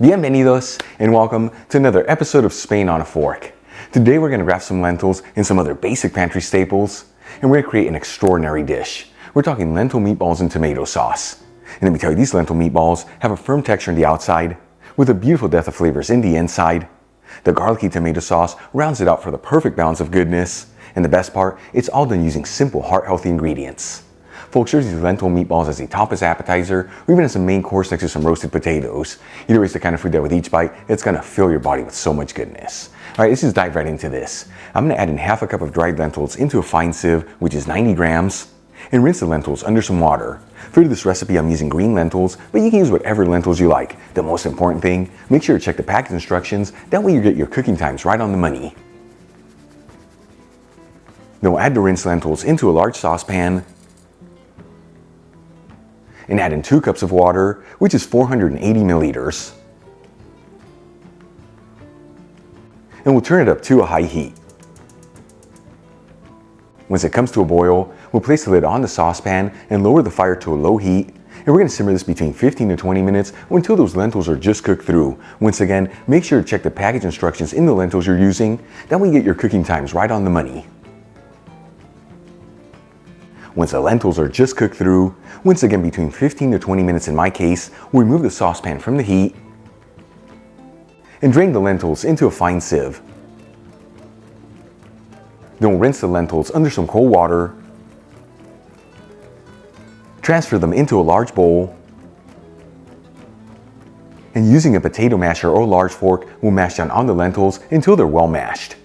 Bienvenidos and welcome to another episode of Spain on a Fork. Today we're going to grab some lentils and some other basic pantry staples, and we're going to create an extraordinary dish. We're talking lentil meatballs and tomato sauce. And let me tell you, these lentil meatballs have a firm texture on the outside with a beautiful depth of flavors in the inside. The garlicky tomato sauce rounds it out for the perfect balance of goodness. And the best part, it's all done using simple, heart-healthy ingredients. Folks, there's these lentil meatballs as a tapas appetizer, or even as a main course next to some roasted potatoes. Either way, it's the kind of food that with each bite, it's going to fill your body with so much goodness. Alright, let's just dive right into this. I'm going to add in half a cup of dried lentils into a fine sieve, which is 90 grams, and rinse the lentils under some water. For this recipe, I'm using green lentils, but you can use whatever lentils you like. The most important thing, make sure to check the package instructions, that way you get your cooking times right on the money. Then we'll add the rinsed lentils into a large saucepan, and add in 2 cups of water, which is 480 milliliters. And we'll turn it up to a high heat. Once it comes to a boil, we'll place the lid on the saucepan and lower the fire to a low heat. And we're going to simmer this between 15 to 20 minutes until those lentils are just cooked through. Once again, make sure to check the package instructions in the lentils you're using. That way you get your cooking times right on the money. Once the lentils are just cooked through, once again between 15 to 20 minutes in my case, we'll remove the saucepan from the heat and drain the lentils into a fine sieve. Then we'll rinse the lentils under some cold water, transfer them into a large bowl, and using a potato masher or a large fork, we'll mash down on the lentils until they're well mashed.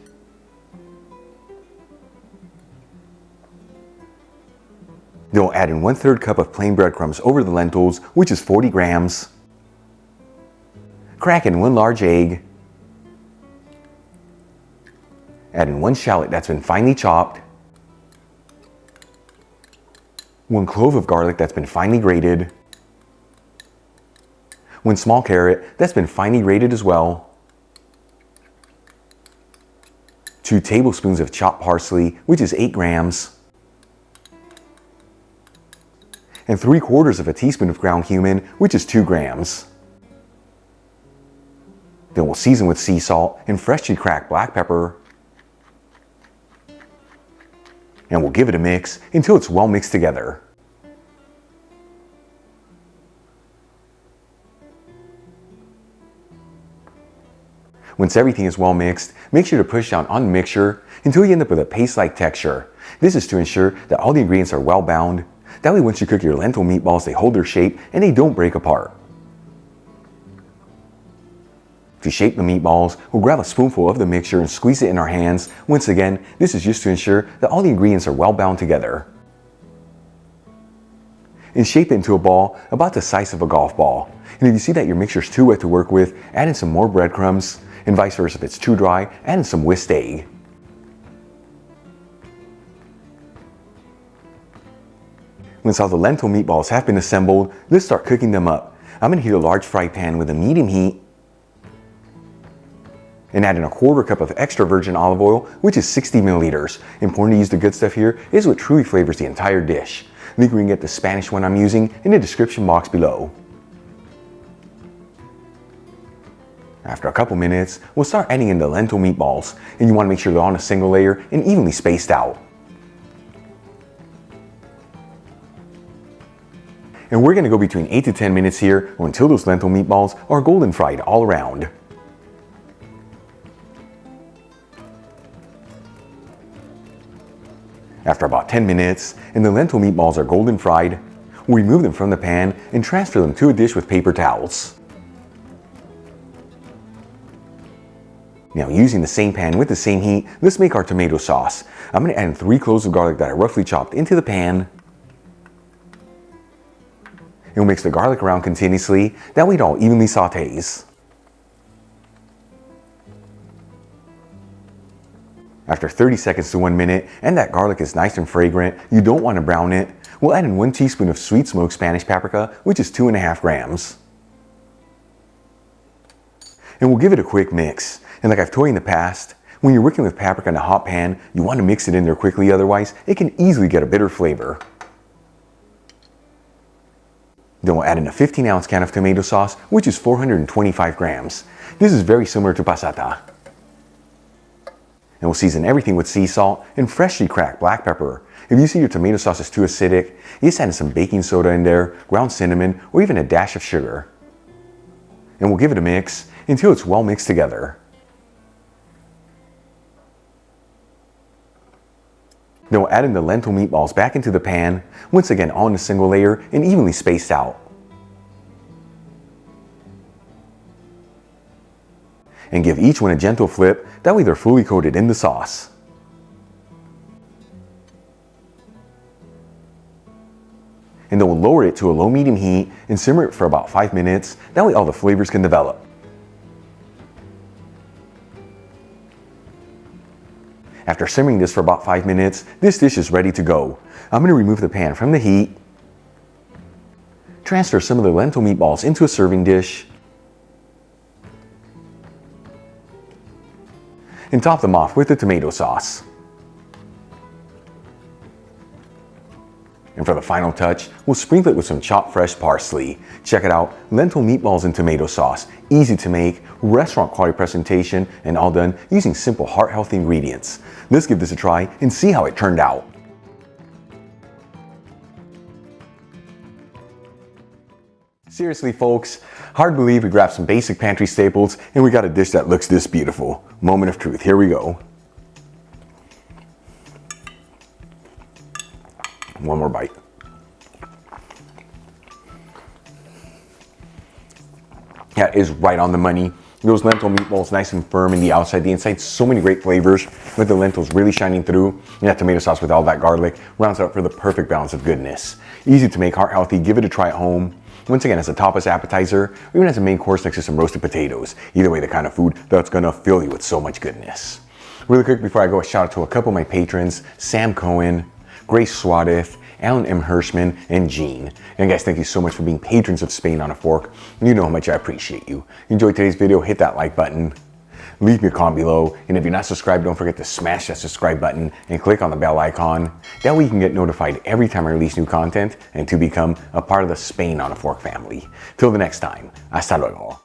Then we'll add in 1/3 cup of plain breadcrumbs over the lentils, which is 40 grams. Crack in 1 large egg. Add in 1 shallot that's been finely chopped. 1 clove of garlic that's been finely grated. 1 small carrot that's been finely grated as well. 2 tablespoons of chopped parsley, which is 8 grams. And 3/4 of a teaspoon of ground cumin, which is 2 grams. Then we'll season with sea salt and freshly cracked black pepper. And we'll give it a mix until it's well mixed together. Once everything is well mixed, make sure to push down on the mixture until you end up with a paste-like texture. This is to ensure that all the ingredients are well bound. That way once you cook your lentil meatballs, they hold their shape and they don't break apart. To shape the meatballs, we'll grab a spoonful of the mixture and squeeze it in our hands. Once again, this is just to ensure that all the ingredients are well bound together. And shape it into a ball about the size of a golf ball. And if you see that your mixture is too wet to work with, add in some more breadcrumbs, and vice versa if it's too dry, add in some whisked egg. Once all the lentil meatballs have been assembled, let's start cooking them up. I'm going to heat a large fry pan with a medium heat and add in 1/4 cup of extra virgin olive oil, which is 60 milliliters. Important to use the good stuff here is what truly flavors the entire dish. Link where you can get the Spanish one I'm using in the description box below. After a couple minutes, we'll start adding in the lentil meatballs, and you want to make sure they're on a single layer and evenly spaced out. And we're going to go between 8 to 10 minutes here until those lentil meatballs are golden fried all around. After about 10 minutes and the lentil meatballs are golden fried, we'll remove them from the pan and transfer them to a dish with paper towels. Now using the same pan with the same heat, let's make our tomato sauce. I'm going to add in 3 cloves of garlic that I roughly chopped into the pan. And we'll mix the garlic around continuously, that way it all evenly sautés. After 30 seconds to 1 minute, and that garlic is nice and fragrant, you don't want to brown it, we'll add in 1 teaspoon of sweet smoked Spanish paprika, which is 2.5 grams. And we'll give it a quick mix. And like I've told you in the past, when you're working with paprika in a hot pan, you want to mix it in there quickly, otherwise it can easily get a bitter flavor. Then we'll add in a 15-ounce can of tomato sauce, which is 425 grams. This is very similar to passata. And we'll season everything with sea salt and freshly cracked black pepper. If you see your tomato sauce is too acidic, you just add some baking soda in there, ground cinnamon, or even a dash of sugar. And we'll give it a mix until it's well mixed together. Then we'll add in the lentil meatballs back into the pan, once again all in a single layer and evenly spaced out. And give each one a gentle flip, that way they're fully coated in the sauce. And then we'll lower it to a low-medium heat and simmer it for about 5 minutes, that way all the flavors can develop. After simmering this for about 5 minutes, this dish is ready to go. I'm going to remove the pan from the heat, transfer some of the lentil meatballs into a serving dish, and top them off with the tomato sauce. And for the final touch, we'll sprinkle it with some chopped fresh parsley. Check it out, lentil meatballs and tomato sauce. Easy to make, restaurant quality presentation, and all done using simple heart-healthy ingredients. Let's give this a try and see how it turned out. Seriously folks, hard to believe we grabbed some basic pantry staples and we got a dish that looks this beautiful. Moment of truth, here we go. One more bite. That is right on the money. Those lentil meatballs nice and firm in the outside, the inside, so many great flavors with the lentils really shining through. And that tomato sauce with all that garlic rounds out for the perfect balance of goodness. Easy to make, heart healthy, give it a try at home. Once again, as a tapas appetizer, or even as a main course next to some roasted potatoes. Either way, the kind of food that's gonna fill you with so much goodness. Really quick before I go, a shout out to a couple of my patrons, Sam Cohen, Grace Swadith, Alan M. Hirschman, and Jean. And guys, thank you so much for being patrons of Spain on a Fork. You know how much I appreciate you. Enjoyed today's video, hit that like button. Leave me a comment below. And if you're not subscribed, don't forget to smash that subscribe button and click on the bell icon. That way you can get notified every time I release new content and to become a part of the Spain on a Fork family. Till the next time, hasta luego.